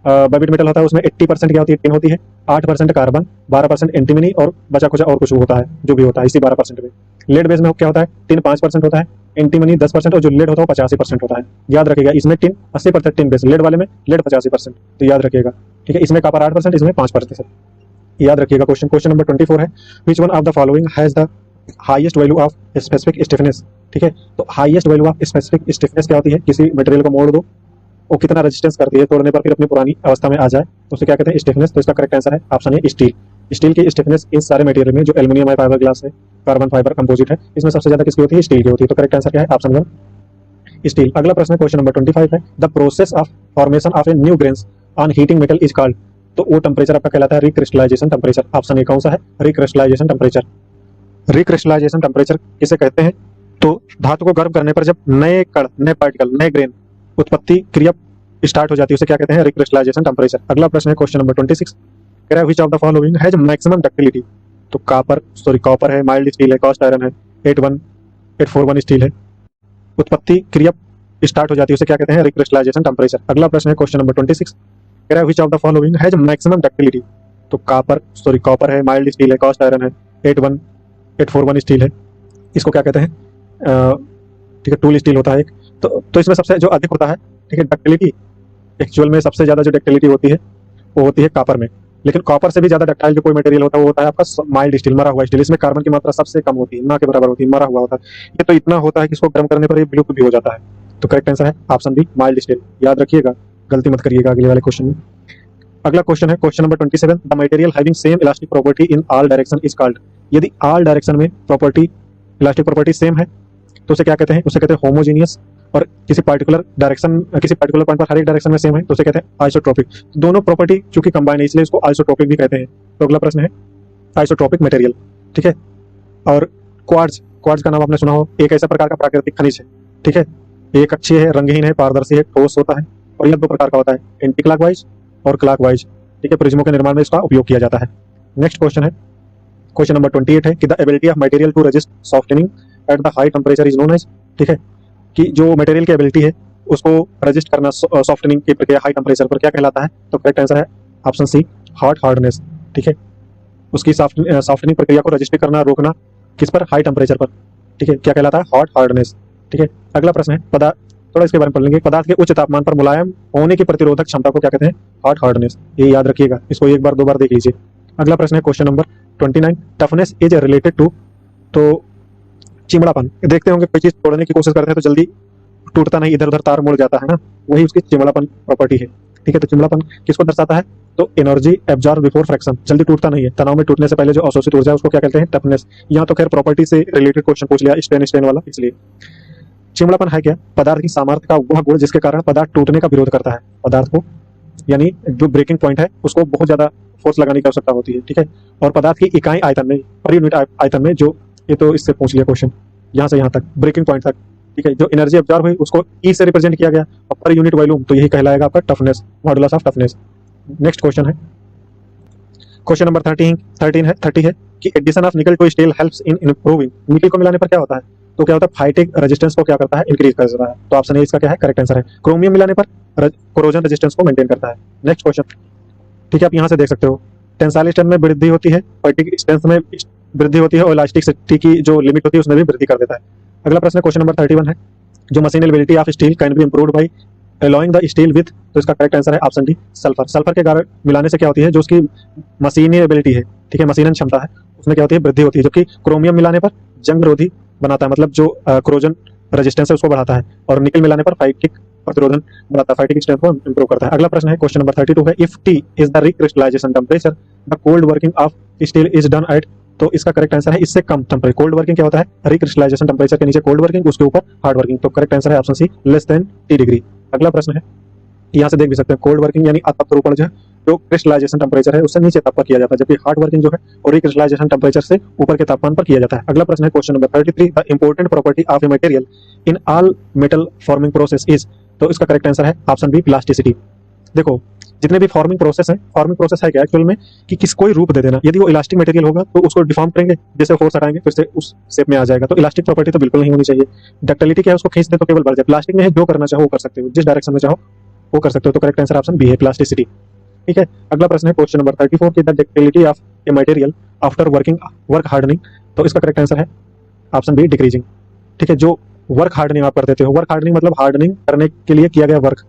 बाइबिट मेटल होता है उसमें 80% क्या होती है, टिन होती है, 8% कार्बन, 12% एंटीमनी, और बचा कुछ और कुछ होता है जो भी होता है इसी 12% में। लेड बेस में क्या होता है, टिन 5% होता है, एंटीमनी 10% और जो लेड होता है वो 85% होता है। याद रखिएगा, इसमें टिन 80% टिन बेस, लेड वाले में लेड 85%, तो याद रखिएगा। ठीक है, इसमें कॉपर 8%, इसमें 5%। याद रखिएगा। क्वेश्चन नंबर 24 है, which one of the following has the highest value of specific stiffness. ठीक है, तो highest value of specific stiffness क्या होती है? किसी मटेरियल को मोड़ दो, वो कितना रेजिस्टेंस करती है तोड़ने पर फिर अपनी पुरानी अवस्था में आ जाए, तो उसे क्या कहते हैं? स्टिफनेस। तो इसका करेक्ट आंसर है ऑप्शन ए, स्टील। स्टील की स्टिफनेस इन सारे मटेरियल में, जो एल्यूमिनियम है, फाइबर ग्लास है, कार्बन फाइबर कंपोजिट है, इसमें सबसे ज्यादा किसकी होती है? स्टील की होती है। तो करेक्ट आंसर क्या है? Option 1, steel. अगला प्रश्न है क्वेश्चन नंबर 25 है, the process of formation of a new grains on heating metal is called. तो वो टेम्परेचर आपका कहलाता है रिक्रिस्टलाइजेशन टेम्परेचर। ऑप्शन ए कौन सा है? Recrystallisation temperature. रिक्रिस्टलाइजेशन टेम्परेचर किसे कहते हैं? तो धातु को गर्म करने पर जब नए कण, नए पार्टिकल, नए ग्रेन उत्पत्ति क्रिया स्टार्ट हो जाती है, उसे क्या कहते हैं? Recrystallization temperature. अगला प्रश्न है क्वेश्चन नंबर 26, कह रहा है which of the following has maximum ductility. तो कॉपर है, माइल्ड स्टील है, कास्ट आयरन है, 841 स्टील है, उत्पत्ति क्रिया स्टार्ट हो जाती है, उसे क्या कहते हैं? Recrystallization temperature. अगला प्रश्न है क्वेश्चन नंबर 26, कह रहा है which of the following has maximum ductility. तो कॉपर है, माइल्ड स्टील है, कास्ट आयरन है, 841 स्टील है, इसको क्या कहते हैं? ठीक है, टूल स्टील होता है एक। तो इसमें सबसे जो अधिक होता है, ठीक है, डक्टिलिटी, एक्चुअल में सबसे ज्यादा जो डक्टिलिटी होती है वो होती है कॉपर में। लेकिन कॉपर से भी ज्यादा डक्टाइल जो कोई मटेरियल होता है वो होता है आपका माइल्ड स्टील, मरा हुआ स्टील। इसमें कार्बन की मात्रा सबसे कम होती है, ना के बराबर होती है, मरा हुआ होता है। ये तो इतना होता है कि इसको गर्म करने पर ये विलुप्त भी हो जाता है। तो करेक्ट आंसर है ऑप्शन बी, माइल्ड स्टील। याद रखिएगा, गलती मत करिएगा अगले वाले क्वेश्चन में। अगला क्वेश्चन है question number 27, the material having same elastic property in all direction is called. यदि ऑल डायरेक्शन में प्रॉपर्टी, इलास्टिक प्रॉपर्टी सेम है तो उसे क्या कहते हैं? उसे कहते हैं होमोजीनियस। और किसी पार्टिकुलर पॉइंट पर हर एक डायरेक्शन में सेम है तो उसे कहते हैं आइसोट्रोपिक। दोनों प्रॉपर्टी चूंकि कंबाइन है इसलिए इसको आइसोट्रोपिक भी कहते हैं। तो अगला प्रश्न है आइसोट्रोपिक मटेरियल। ठीक है, और क्वार्ट्ज का नाम आपने सुना हो, एक ऐसा प्रकार का प्राकृतिक खनिज है। ठीक है, एक अक्षीय है, रंगहीन है, पारदर्शी है, ठोस होता है, और यह 2 प्रकार का होता है, एंटी क्लॉकवाइज और क्लॉकवाइज। ठीक है, प्रिज्मों के निर्माण में इसका उपयोग किया जाता है। नेक्स्ट क्वेश्चन है क्वेश्चन नंबर 28 है कि the ability of material to resist softening at the high temperature is known as. ठीक है, कि जो मटेरियल की एबिलिटी है उसको रजिस्ट करना, सॉफ्टनिंग की प्रक्रिया हाई टेम्परेचर पर क्या कहलाता है? तो करेक्ट आंसर है ऑप्शन सी, हॉट हार्डनेस। ठीक है, उसकी सॉफ्टनिंग प्रक्रिया को रजिस्टर करना, रोकना किस पर? हाई टेम्परेचर पर। ठीक है, क्या कहलाता है? Hot hardness. ठीक है, अगला प्रश्न है पदार्थ, थोड़ा इसके बारे में पढ़ लेंगे। पदार्थ के उच्च तापमान पर मुलायम होने की प्रतिरोधक क्षमता को क्या कहते हैं? Hot hardness. ये याद रखिएगा, इसको एक बार 2 बार देख लीजिए। अगला प्रश्न है question number 29, toughness is related to. तो चिमड़ापन, देखते होंगे कोई चीज तोड़ने की कोशिश करते हैं तो जल्दी टूटता नहीं, इधर उधर तार मुड़ जाता है ना, वही उसकी चिमड़ापन प्रॉपर्टी है। ठीक है, तो चिमड़ापन किसको दर्शाता है? तो एनर्जी एब्जॉर्ब बिफोर फ्रैक्शन, जल्दी टूटता नहीं है, तनाव में टूटने से पहले जो अवशोषित ऊर्जा है उसको क्या कहते हैं? टफनेस। यहाँ तो खैर प्रॉपर्टी से रिलेटेड क्वेश्चन पूछ लिया, स्टेन वाला, इसलिए। चिमड़ापन है क्या? पदार्थ की सामर्थ्य का वह गुण जिसके कारण पदार्थ टूटने का विरोध करता है। पदार्थ को, यानी जो ब्रेकिंग पॉइंट है उसको बहुत ज्यादा फोर्स लगाने की आवश्यकता होती है। ठीक है, और पदार्थ की इकाई आयतन में, पर यूनिट आयतन में, जो ये तो इससे पूछ लिया क्वेश्चन, यहाँ से यहाँ तक, ब्रेकिंग पॉइंट तक। ठीक है, जो एनर्जी अब्जॉर्ब हुई उसको ई से रिप्रेजेंट किया गया, और पर यूनिट वॉल्यूम तो यही कहलाएगा आपका toughness, modulus of toughness. Next question है क्वेश्चन नंबर 30 है कि addition of nickel to steel helps in improving. Nickel को मिलाने पर क्या होता है? तो क्या होता है? फाइटिंग रेजिस्टेंस को क्या करता है? इंक्रीज कर देता है। तो ऑप्शन ए इसका क्या है? करेक्ट आंसर है। क्रोमियम मिलाने पर कोरोजन रेजिस्टेंस को मेंटेन करता है। नेक्स्ट क्वेश्चन, ठीक है, आप यहाँ से देख सकते हो, टेंसाइल स्ट्रेंथ में वृद्धि होती है, फाइटिंग स्ट्रेंथ में वृद्धि होती है, और इलास्टिसिटी की जो लिमिट होती है उसमें भी वृद्धि कर देता है। अगला प्रश्न क्वेश्चन नंबर 31 है, जो machinability of steel can be improved by alloying the steel with. तो इसका करेक्ट आंसर है ऑप्शन डी, सल्फर। सल्फर के कारण मिलाने से क्या होती है? जो उसकी मशीनेबिलिटी है, ठीक है, मशीनन क्षमता है, उसमें क्या होती है? वृद्धि होती है। जबकि क्रोमियम मिलाने पर जंग रोधी बनाता है, मतलब जो क्रोजन रेजिस्टेंस है उसको बढ़ाता है, और निकल मिलाने पर फाइटिक प्रतिरोधन बढ़ाता है, फाइटिंग स्ट्रेंथ को इंप्रूव करता है। अगला प्रश्न है क्वेश्चन नंबर 32 है, if T is the recrystallisation temperature the cold working of steel is done at. तो इसका करेक्ट आंसर है इससे कम टेम्परेचर। कोल्ड वर्किंग क्या होता है? रिक्रिस्टलाइजेशन टेम्परेचर के नीचे कोल्ड वर्किंग, उसके ऊपर हार्ड वर्किंग। तो करेक्ट आंसर है option C, less than T degree. अगला प्रश्न है, यहाँ से देख भी सकते हैं, कोल्ड वर्किंग यानी अतप्रूपण जो क्रिस्टलाइजेशन टेम्परेचर है उससे नीचे ताप पर किया जाता है, जबकि हार्ड वर्किंग जो है और रिक्रिस्टलाइजेशन टेम्परेचर से ऊपर के तापमान पर किया जाता है। अगला प्रश्न है question number 33, the important property of a material in all metal forming process is. तो इसका करेक्ट आंसर है ऑप्शन बी, प्लास्टिसिटी। देखो, जितने भी फॉर्मिंग प्रोसेस है क्या एक्चुअल में कि किस कोई रूप दे देना। यदि वो इलास्टिक मटेरियल होगा तो उसको डिफॉर्म करेंगे, जैसे फोर्स हटाएंगे तो इससे उस शेप में आ जाएगा। तो इलास्टिक प्रॉपर्टी तो बिल्कुल नहीं होनी चाहिए। डक्टिलिटी क्या है? उसको खींच दे तो केवल बढ़ जाए। प्लास्टिक में है, जो करना चाहो वो कर सकते हो, जिस डायरेक्शन में चाहो वो कर सकते हो। तो करेक्ट आंसर ऑप्शन बी है, प्लास्टिसिटी। ठीक है, अगला प्रश्न है क्वेश्चन नंबर 34 की the ductility of a material after work hardening. तो इसका करेक्ट आंसर है ऑप्शन बी, डिक्रीजिंग। ठीक है, जो वर्क हार्डनिंग आप कर देते हो। वर्क हार्डनिंग मतलब हार्डनिंग करने के लिए किया गया वर्क,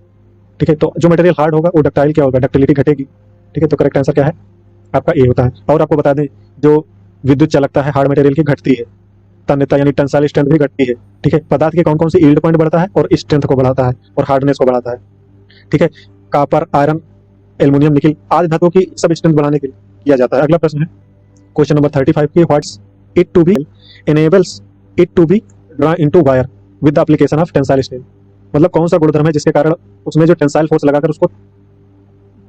ठीक है। तो जो मटेरियल हार्ड होगा वो डक्टाइल क्या होगा, डक्टिलिटी घटेगी, ठीक है। तो करेक्ट आंसर क्या है आपका ए होता है। और आपको बता दें जो विद्युत चालकता है हार्ड मटेरियल की घटती है, तन्यता यानी टेंसाइल स्ट्रेंथ भी घटती है, ठीक है। पदार्थ के कौन कौन सी यील्ड पॉइंट बढ़ता है और स्ट्रेंथ को बढ़ाता है और हार्डनेस को बढ़ाता है, ठीक है। कॉपर, आयरन, एल्युमिनियम, निकल आदि धातुओं की सब स्ट्रेंथ बढ़ाने के लिए किया जाता है। अगला प्रश्न है क्वेश्चन नंबर 35 की, what's it to be enables it to be drawn into wire with the application of tensile strength। मतलब कौन सा गुणधर्म है जिसके कारण उसमें जो टेंसाइल फोर्स लगाकर उसको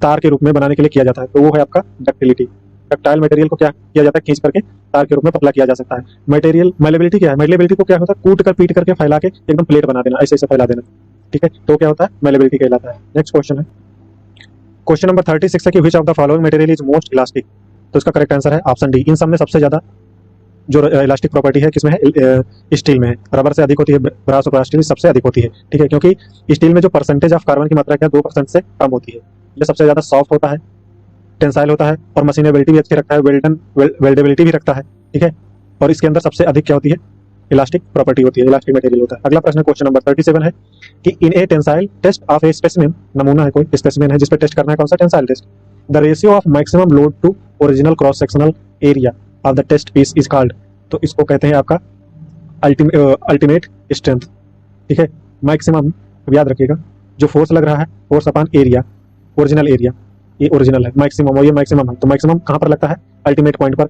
तार के रूप में बनाने के लिए किया जाता है, तो वो है आपका डक्टिलिटी। डक्टाइल मटेरियल को क्या किया जाता है, खींच करके तार के रूप में पतला किया जा सकता है। मटेरियल मेलेबिलिटी क्या है, मेलेबिलिटी को क्या होता है, कूट कर पीट करके फैला के एकदम प्लेट बना देना, ऐसे ऐसे फैला देना, ठीक है। तो क्या होता है, मेलेबिलिटी कहलाता है। नेक्स्ट क्वेश्चन है क्वेश्चन नंबर 36 है कि which of the following material is most elastic. तो इसका करेक्ट आंसर है ऑप्शन डी। इन सब में सबसे ज्यादा जो इलास्टिक प्रॉपर्टी है किसमें है, स्टील में है। रबर से अधिक होती है, ब्रास और प्लास्टिक सबसे अधिक होती है, ठीक है। क्योंकि स्टील में जो परसेंटेज ऑफ कार्बन की मात्रा क्या 2% से कम होती है, ये सबसे ज्यादा सॉफ्ट होता है, टेंसाइल होता है और मशीनेबिलिटी भी अच्छी रखता है, वेल्डेबिलिटी भी रखता है, ठीक है। और इसके अंदर सबसे अधिक क्या होती है, इलास्टिक प्रॉपर्टी होती है, इलास्टिक मटेरियल होता है। अगला प्रश्न क्वेश्चन नंबर 37 है कि in a tensile test of a specimen, नमूना है कोई स्पेसिमेन है जिस पे टेस्ट करना है, कौन सा tensile test, the ratio of maximum load to original cross sectional area of the test piece is called. तो इसको कहते हैं आपका अल्टीमेट स्ट्रेंथ, ठीक है। मैक्सिमम याद रखिएगा, जो फोर्स लग रहा है force upon area, original area, ये ओरिजिनल है, मैक्सिमम और ये मैक्सिमम है। तो मैक्सिमम कहाँ पर लगता है, अल्टीमेट पॉइंट पर।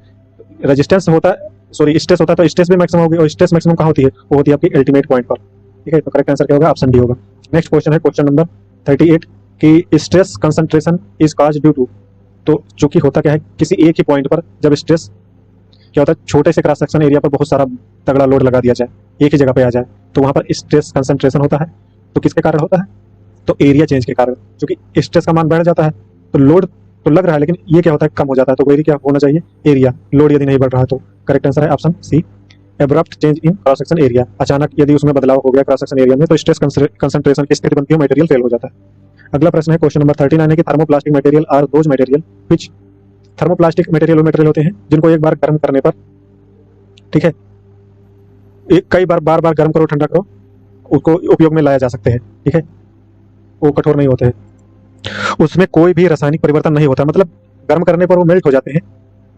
रेजिस्टेंस होता है, सॉरी स्ट्रेस होता है, तो स्ट्रेस भी मैक्सिमम होगी और स्ट्रेस मैक्सिमम कहाँ होती है, वो होती है आपकी अल्टीमेट पॉइंट पर, ठीक है। तो करेक्ट आंसर क्या होगा, ऑप्शन डी होगा। नेक्स्ट क्वेश्चन है क्वेश्चन नंबर 38 कि stress concentration is caused due to. तो चूंकि होता क्या है, किसी एक ही पॉइंट पर जब स्ट्रेस क्या होता है, छोटे से क्रॉस सेक्शन एरिया पर बहुत सारा तगड़ा लोड लगा दिया जाए, एक ही जगह पे आ जाए, तो वहां पर स्ट्रेस कंसंट्रेशन होता है। तो किसके कारण होता है, तो एरिया चेंज के कारण। क्योंकि स्ट्रेस का मान बढ़ जाता है तो लोड तो लग रहा है, लेकिन ये क्या होता है, कम हो जाता है। तो वही क्या होना चाहिए, एरिया, लोड यदि नहीं बढ़ रहा है। तो करेक्ट आंसर है option C, abrupt change in cross section area. अचानक यदि उसमें बदलाव हो गया क्रॉस सेक्शन एरिया में, तो स्ट्रेस कंसंट्रेशन की स्थिति बनती है, मटेरियल फेल हो जाता है। अगला प्रश्न है क्वेश्चन नंबर 39 है कि thermoplastic material are those material which. Thermoplastic material वो मटेरियल होते हैं जिनको एक बार गर्म करने पर, ठीक है, एक कई बार बार बार गर्म करो ठंडा करो उसको उपयोग में लाया जा सकते हैं, ठीक है। वो कठोर नहीं होते हैं, उसमें कोई भी रासायनिक परिवर्तन नहीं होता, मतलब गर्म करने पर वो मेल्ट हो जाते हैं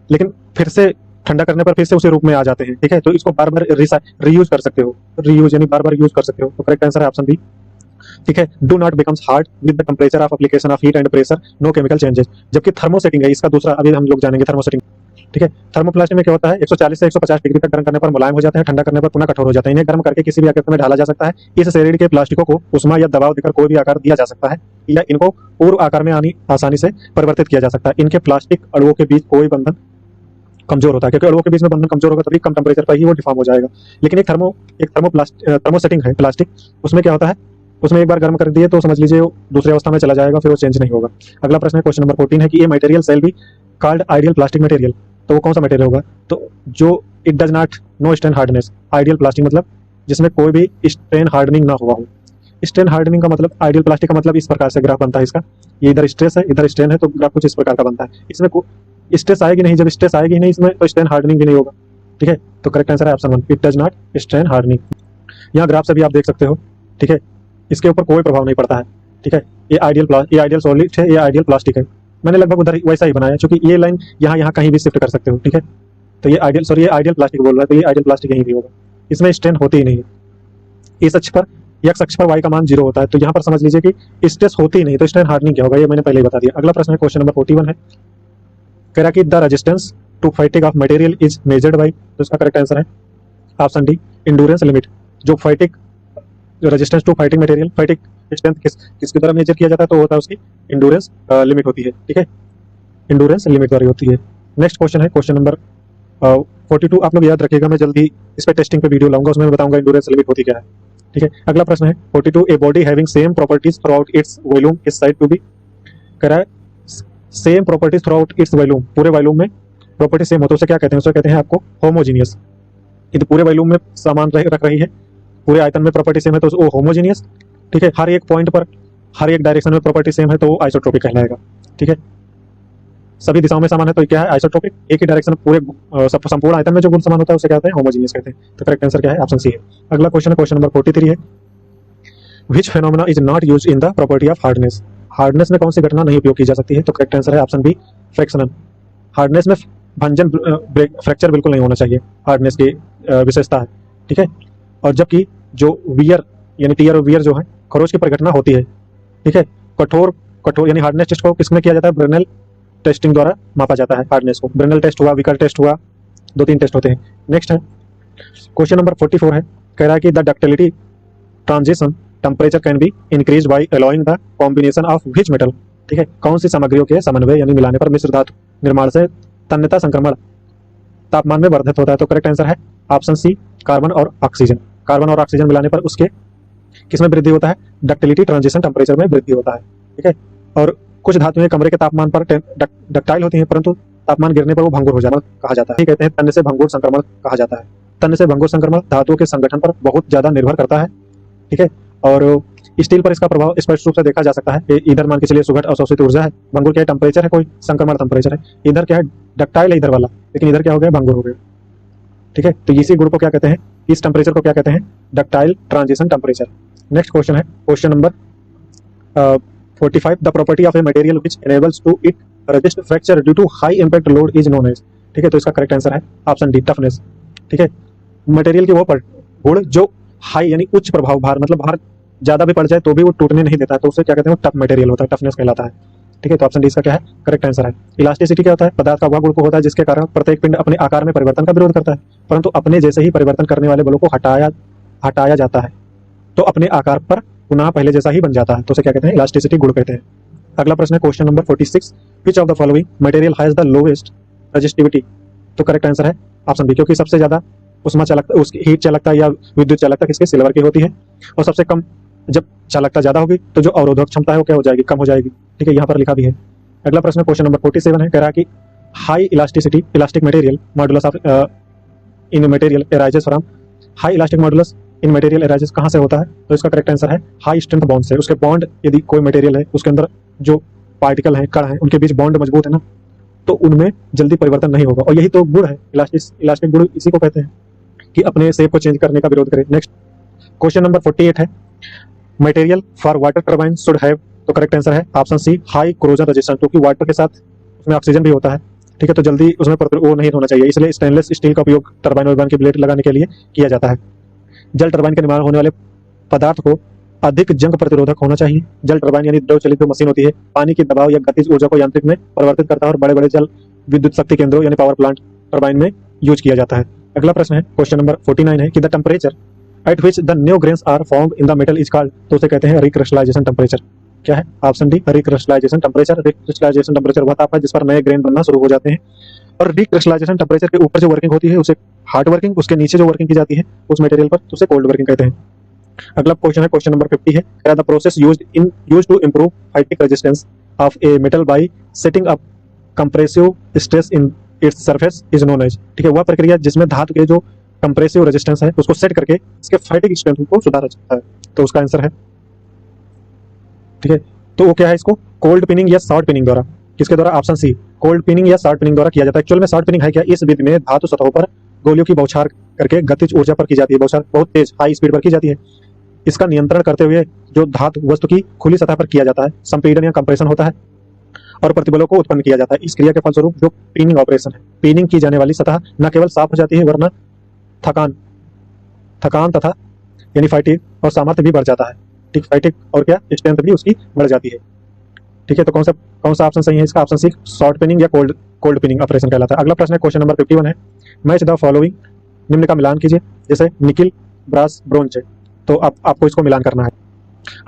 लेकिन फिर से ठंडा करने पर फिर से उसी रूप में आ जाते हैं, ठीक है। तो इसको बार बार रीयूज कर सकते हो, रीयूज यानी बार बार यूज कर सकते हो। तो करेक्ट आंसर है ऑप्शन बी, ठीक है। Do not becomes hard with the temperature of application of heat and pressure, no chemical changes. जबकि थर्मोसेटिंग है इसका दूसरा, अभी हम लोग जानेंगे थर्मोसेटिंग, ठीक है। थर्मोप्लास्टिक में क्या होता है, 140 से 150 डिग्री तक गर्म करने पर मुलायम हो जाते हैं, ठंडा करने पर पुनः कठोर हो जाते हैं। इन्हें गर्म करके किसी भी आकृति में ढाला जा सकता है। इस श्रेणी के प्लास्टिकों को उष्मा या दबाव देकर कोई भी आकार दिया जा सकता है या इनको पूर्व आकार में आसानी से परिवर्तित किया जा सकता है। इनके प्लास्टिक अणुओं के बीच कोई बंधन कमजोर होता है, क्योंकि अणुओं के बीच में बंधन कमजोर होगा तभी कम टेम्परेचर पर ही वो डिफॉर्म हो जाएगा। लेकिन एक थर्मोसेटिंग है प्लास्टिक, उसमें क्या होता है, उसमें एक बार गर्म कर दिए तो समझ लीजिए वो दूसरी अवस्था में चला जाएगा, फिर वो चेंज नहीं होगा। अगला प्रश्न है क्वेश्चन नंबर 14 है कि ये material shall be called ideal plastic material. तो वो कौन सा मटेरियल होगा, तो जो it does not no strain hardness. Ideal plastic मतलब जिसमें कोई भी स्ट्रेन हार्डनिंग ना हुआ हो। स्ट्रेन हार्डनिंग का मतलब, आइडियल प्लास्टिक का मतलब इस प्रकार से ग्राफ बनता है इसका, ये इधर स्ट्रेस है इधर स्ट्रेन है, तो ग्राफ कुछ इस प्रकार का बनता है। इसमें स्ट्रेस आएगी नहीं, जब स्ट्रेस आएगी नहीं इसमें तो स्ट्रेन हार्डनिंग भी नहीं होगा, ठीक है। तो करेक्ट आंसर है option 1, it does not strain hardening. यहाँ ग्राफ से भी आप देख सकते हो, ठीक है, इसके ऊपर कोई प्रभाव नहीं पड़ता है, ठीक है। ये आइडियल सॉलिड है, ये आइडियल प्लास्टिक है। मैंने लगभग उधर वैसा ही बनाया, क्योंकि ये लाइन यहाँ कहीं भी शिफ्ट कर सकते हो, ठीक है। तो ये आइडियल प्लास्टिक बोल रहा है, तो ये आइडियल प्लास्टिक यहीं भी होगा, इसमें स्ट्रेन होती ही नहीं है। इस अक्ष पर, एक्स अक्ष पर वाई का मान 0 होता है, तो यहाँ पर समझ लीजिए कि स्ट्रेस होती ही नहीं, तो स्ट्रेन हार्डनिंग क्या होगा, ये मैंने पहले ही बता दिया। अगला प्रश्न है क्वेश्चन नंबर 41 है, कह रहा कि the resistance to fighting of material is measured by. तो इसका करेक्ट आंसर है ऑप्शन डी, इंडोरेंस लिमिट। जो resistance to fighting material, fighting strength किसके द्वारा मेजर किया जाता है, तो होता है उसकी इंडोरेंस लिमिट होती है, ठीक है, इंडोरेंस लिमिट द्वारा होती है। नेक्स्ट क्वेश्चन है क्वेश्चन नंबर 42। आप लोग याद रखिएगा, मैं जल्दी इस पे टेस्टिंग पे वीडियो लाऊंगा, उसमें मैं बताऊंगा इंडोरेंस लिमिट होती क्या है, ठीक है। अगला प्रश्न है 42, a body having same properties throughout its volume is said to be. कह रहा है same properties throughout its volume, पूरे वॉल्यूम में प्रॉपर्टी सेम हो तो उसे क्या कहते हैं, उसे कहते हैं आपको होमोजीनियस। यदि पूरे वॉल्यूम में सामान रख रही है, पूरे आयतन में प्रॉपर्टी सेम है तो वो होमोजीनियस, ठीक है। हर एक पॉइंट पर हर एक डायरेक्शन में प्रॉपर्टी सेम है तो वो आइसोट्रोपिक कहलाएगा, ठीक है। सभी दिशाओं में समान है तो क्या है? आइसोट्रोपिक। एक ही डायरेक्शन पूरे संपूर्ण आयतन में जो गुण समान होता है उसे कहते हैं होमोजीनियस कहते हैं। तो करेक्ट आंसर क्या है? ऑप्शन सी है। अगला क्वेश्चन है क्वेश्चन नंबर 43 है, which phenomena is not use in the property of hardness. Hardness में कौन सी घटना नहीं उपयोग की जा सकती है? तो करेक्ट आंसर है ऑप्शन बी, फ्रैक्शनल। हार्डनेस में भंजन फ्रैक्चर बिल्कुल नहीं होना चाहिए, हार्डनेस की विशेषता है, ठीक है। और जबकि जो वियर यानी टीयर और वियर जो है खरोच की परिघटना होती है, ठीक है। कठोर कठोर यानी हार्डनेस टेस्ट को किसमें किया जाता है? ब्रेनेल टेस्टिंग द्वारा मापा जाता है हार्डनेस को। ब्रेनेल टेस्ट हुआ, विकर टेस्ट हुआ, 2-3 टेस्ट होते हैं। नेक्स्ट है क्वेश्चन नंबर 44 है, कह रहा है कि the ductility transition temperature can be increase by allowing the combination of which metal. ठीक है, कौन सी सामग्रियों के समन्वय यानी मिलाने पर मिश्र धातु निर्माण से तन्यता संक्रमण तापमान में वर्धित होता है? तो करेक्ट आंसर है ऑप्शन सी, कार्बन और ऑक्सीजन। कार्बन और ऑक्सीजन मिलाने पर उसके किसमें वृद्धि होता है? डक्टिलिटी ट्रांजिशन टेम्परेचर में वृद्धि होता है, ठीक है। और कुछ धातुएं कमरे के तापमान पर डक्टाइल होती हैं, परंतु तापमान गिरने पर वो भंगुर हो जाना कहा जाता है, कहते हैं तन्य से भंगुर संक्रमण कहा जाता है। तन्य से भंगुर संक्रमण धातुओं के संगठन पर बहुत ज्यादा निर्भर करता है, ठीक है। और स्टील पर इसका प्रभाव स्पष्ट रूप से देखा जा सकता है कि इधर मान के चलिए सुघट अवशोषित ऊर्जा है, भंगुर क्या है? टेम्परेचर है, कोई संक्रमण टेम्परेचर है। इधर क्या है? डक्टाइल है इधर वाला, लेकिन इधर क्या हो गया? भंगुर हो गया, ठीक है। तो इसी गुण को क्या कहते हैं? इस टेम्परेचर को क्या कहते हैं? Ductile transition temperature. Next question है question number 45, the property of a material which enables to it resist fracture due to high impact load is known as. ठीक है, तो इसका करेक्ट आंसर है ऑप्शन डी, टफनेस। ठीक है, material की वो गुण जो हाई यानी उच्च प्रभाव भार, मतलब भार ज्यादा भी पड़ जाए तो भी वो टूटने नहीं देता है, तो उसे क्या कहते हैं? टफ मटेरियल होता है, टफनेस कहलाता है, ठीक है। तो ऑप्शन डी इसका क्या है? करेक्ट आंसर है। इलास्टिसिटी क्या होता है? पदार्थ का वह गुण को होता है जिसके कारण प्रत्येक पिंड अपने आकार में परिवर्तन का विरोध करता है, परंतु अपने जैसे ही परिवर्तन करने वाले बलों को हटाया जाता है तो अपने आकार पर पुनः पहले जैसा ही बन जाता है, तो उसे क्या कहते हैं? इलास्टिसिटी गुण कहते हैं। अगला प्रश्न है question number 46, which of the following material has the lowest resistivity. तो करेक्ट आंसर है ऑप्शन बी, क्योंकि सबसे ज्यादा उष्मा चालकता, उसकी हीट चालकता या विद्युत चालकता किसके? सिल्वर की होती है। और सबसे कम जब चालकता ज्यादा होगी तो जो अवरोधक क्षमता है वो क्या हो जाएगी? कम हो जाएगी, ठीक है, यहाँ पर लिखा भी है। अगला प्रश्न क्वेश्चन नंबर 47 है, कह रहा है कि high elasticity elastic material modulus of in material arises from. High elastic modulus in material arises कहाँ से होता है? तो इसका करेक्ट आंसर है हाई स्ट्रेंथ बॉन्ड से। उसके बॉन्ड, यदि कोई मटेरियल है उसके अंदर जो पार्टिकल हैं, कण हैं, उनके बीच बॉन्ड मजबूत है ना, तो उनमें जल्दी परिवर्तन नहीं होगा, और यही तो गुण है इलास्टिक गुण, इसी को कहते हैं कि अपने शेप को चेंज करने का विरोध करें। नेक्स्ट क्वेश्चन नंबर 48 है, material for water turbine should have. तो करेक्ट आंसर है option C, high corrosion resistance, क्योंकि वाटर के साथ उसमें ऑक्सीजन भी होता है, ठीक है। तो जल्दी उसमें वो नहीं होना चाहिए, इसलिए स्टेनलेस स्टील का उपयोग टर्बाइन वर्बाइन की ब्लेड लगाने के लिए किया जाता है। जल टर्बाइन के निर्माण होने वाले पदार्थ को अधिक जंग प्रतिरोधक होना चाहिए। जल टर्बाइन यानी द्रव चलित जो मशीन होती है, पानी की दबाव या गतिज ऊर्जा को यांत्रिक में परिवर्तित करता है और बड़े बड़े जल विद्युत शक्ति केंद्रों यानी पावर प्लांट टर्बाइन में यूज किया जाता है। अगला प्रश्न है क्वेश्चन नंबर 49 है कि the temperature at which the new grains are formed in the metal is called. तो उसे कहते हैं रिक्रिस्टलाइजेशन टेम्परेचर। क्या है? Option D, recrystallization temperature. Recrystallization temperature वह ताप है जिस पर नए ग्रेन बनना शुरू हो जाते हैं, और रिक्रिस्टलाइजेशन टेम्परेचर के ऊपर जो वर्किंग होती है उसे हॉट वर्किंग, उसके नीचे जो वर्किंग की जाती है उस मटेरियल पर उसे कोल्ड वर्किंग कहते हैं। अगला क्वेश्चन है क्वेश्चन नंबर 50 है, the process used to improve fatigue resistance of a metal by setting up compressive stress in its surface is known as. ठीक है, वह प्रक्रिया जिसमें धातु के जो कंप्रेसिव रेजिस्टेंस है उसको सेट करके इसके फाइटिक स्ट्रेंथ को सुधारा जाता है, तो उसका आंसर है, ठीक है। तो वो क्या है? इसको कोल्ड पिनिंग या शॉर्ट पिनिंग द्वारा, किसके द्वारा? ऑप्शन सी, कोल्ड पिनिंग या शॉर्ट पिनिंग द्वारा किया जाता है। एक्चुअल में शॉर्ट पिनिंग है क्या? इस विधि में धातु सतहों पर गोलियों की बौछार करके गतिज ऊर्जा पर की जाती है, बौछार बहुत तेज हाई स्पीड पर की जाती है। इसका नियंत्रण करते हुए जो धातु वस्तु की खुली सतह पर किया जाता है, संपीड़न या कंप्रेशन होता है और प्रतिबलों को उत्पन्न किया जाता है। इस क्रिया के फलस्वरूप जो पिनिंग ऑपरेशन है, पिनिंग की जाने वाली सतह न केवल साफ हो जाती है वरना थकान तथा यानी फाइटिक और सामर्थ्य भी बढ़ जाता है, ठीक, फाइटिक और क्या स्ट्रेंथ भी उसकी बढ़ जाती है, ठीक है। तो कौन सा ऑप्शन सही है इसका? ऑप्शन सी, शॉर्ट पिनिंग या कोल्ड पिनिंग ऑपरेशन कहलाता है। अगला प्रश्न है क्वेश्चन नंबर 51 है, मैच द फॉलोइंग, निम्न का मिलान कीजिए। जैसे निकिल, ब्रास, ब्रोंज है, तो आपको इसको मिलान करना है।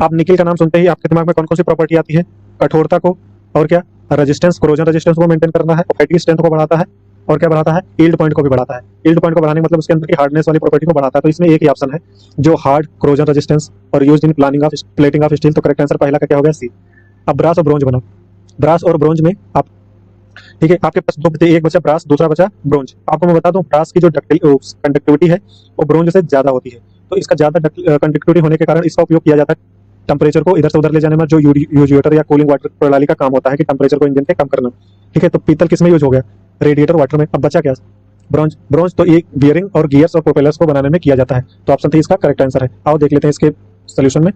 आप निकिल का नाम सुनते ही आपके दिमाग में कौन कौन सी प्रॉपर्टी आती है? कठोरता को, और क्या? रेजिस्टेंस, कोरोजन रेजिस्टेंस को मेंटेन करना है, और फैटिक स्ट्रेंथ को बढ़ाता है, और क्या बढ़ाता है? यील्ड पॉइंट को भी बढ़ाता है। यील्ड पॉइंट को बढ़ाने का मतलब उसके अंदर की हार्डनेस वाली प्रॉपर्टी को बढ़ाता है। तो इसमें एक ही ऑप्शन है जो हार्ड, कोरोजन रेजिस्टेंस और used in plating of steel. तो करेक्ट आंसर पहला का क्या हो गया? सी। अब ब्रास और ब्रोंज बना, ब्रास और ब्रोंज में आप, ठीक है, आपके पास दो बचे, एक बचा ब्रास, दूसरा बचा ब्रोंज। आपको मैं बता दूं, ब्रास की जो कंडक्टिविटी है वो ब्रोंज से ज्यादा होती है, तो इसका ज्यादा कंडक्टिविटी होने के कारण इसका उपयोग किया जाता है टेम्परेचर को इधर से उधर ले जाने में जो यूजुएटर या कूलिंग वाटर प्रणाली का काम होता है कि टेम्परेचर को इंजन के कम करना। ठीक है, तो पीतल किस में यूज हो गया? रेडिएटर वाटर में। अब बचा क्या? ब्रॉन्ज। ब्रॉन्ज तो ये बियरिंग और गियर्स और प्रोपेलर्स को बनाने में किया जाता है, तो ऑप्शन 3 इसका करेक्ट आंसर है। आओ देख लेते हैं इसके सोल्यूशन में।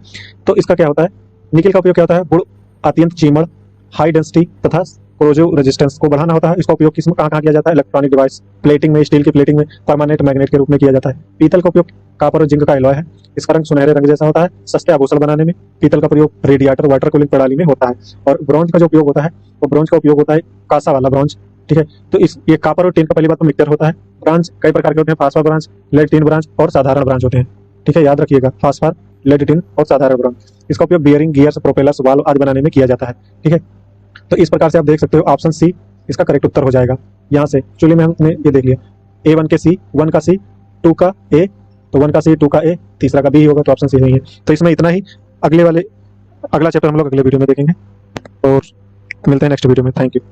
तो इसका क्या होता है? निकल का उपयोग क्या होता है? गुड़, अत्यंत चीमड़, हाई डेंसिटी तथा कोरोजिव रेजिस्टेंस को बढ़ाना होता है। इसका उपयोग किस में कहाँ किया जाता है? इलेक्ट्रॉनिक डिवाइस, प्लेटिंग में, स्टील की प्लेटिंग में, परमानेंट मैग्नेट के रूप में किया जाता है। पीतल का उपयोग कॉपर और जिंक का एलॉय है, इसका रंग सुनहरे रंग जैसा होता है। सस्ते आभूषण बनाने में पीतल का प्रयोग रेडिएटर वाटर कूलिंग प्रणाली में होता है। और ब्रॉन्ज का जो उपयोग होता है वो ब्रॉन्ज का उपयोग होता है कांसा वाला ब्रॉन्ज। ठीक है, तो इस ये कॉपर और टिन का पहली बात तो मिक्सचर होता है। ब्रांच कई प्रकार के होते हैं, phosphor bronze, lead tin bronze और साधारण ब्रांच होते हैं। ठीक है, याद रखिएगा, फास्फोर, लेड टिन और साधारण ब्रांच। इसका उपयोग बियरिंग, गियर्स, प्रोपेलर्स, वाल्व आदि बनाने में किया जाता है। ठीक है, तो इस प्रकार से आप देख सकते हो ऑप्शन सी इसका करेक्ट उत्तर हो जाएगा। यहाँ से चूल्हे में हमने ये देख लिया, A1 के C, 1 का C, 2 का A, तो 1 का C, 2 का A, तीसरा का B होगा, तो ऑप्शन सी नहीं है। तो इसमें इतना ही। अगला चैप्टर हम लोग अगले वीडियो में देखेंगे, और मिलते हैं नेक्स्ट वीडियो में। Thank you.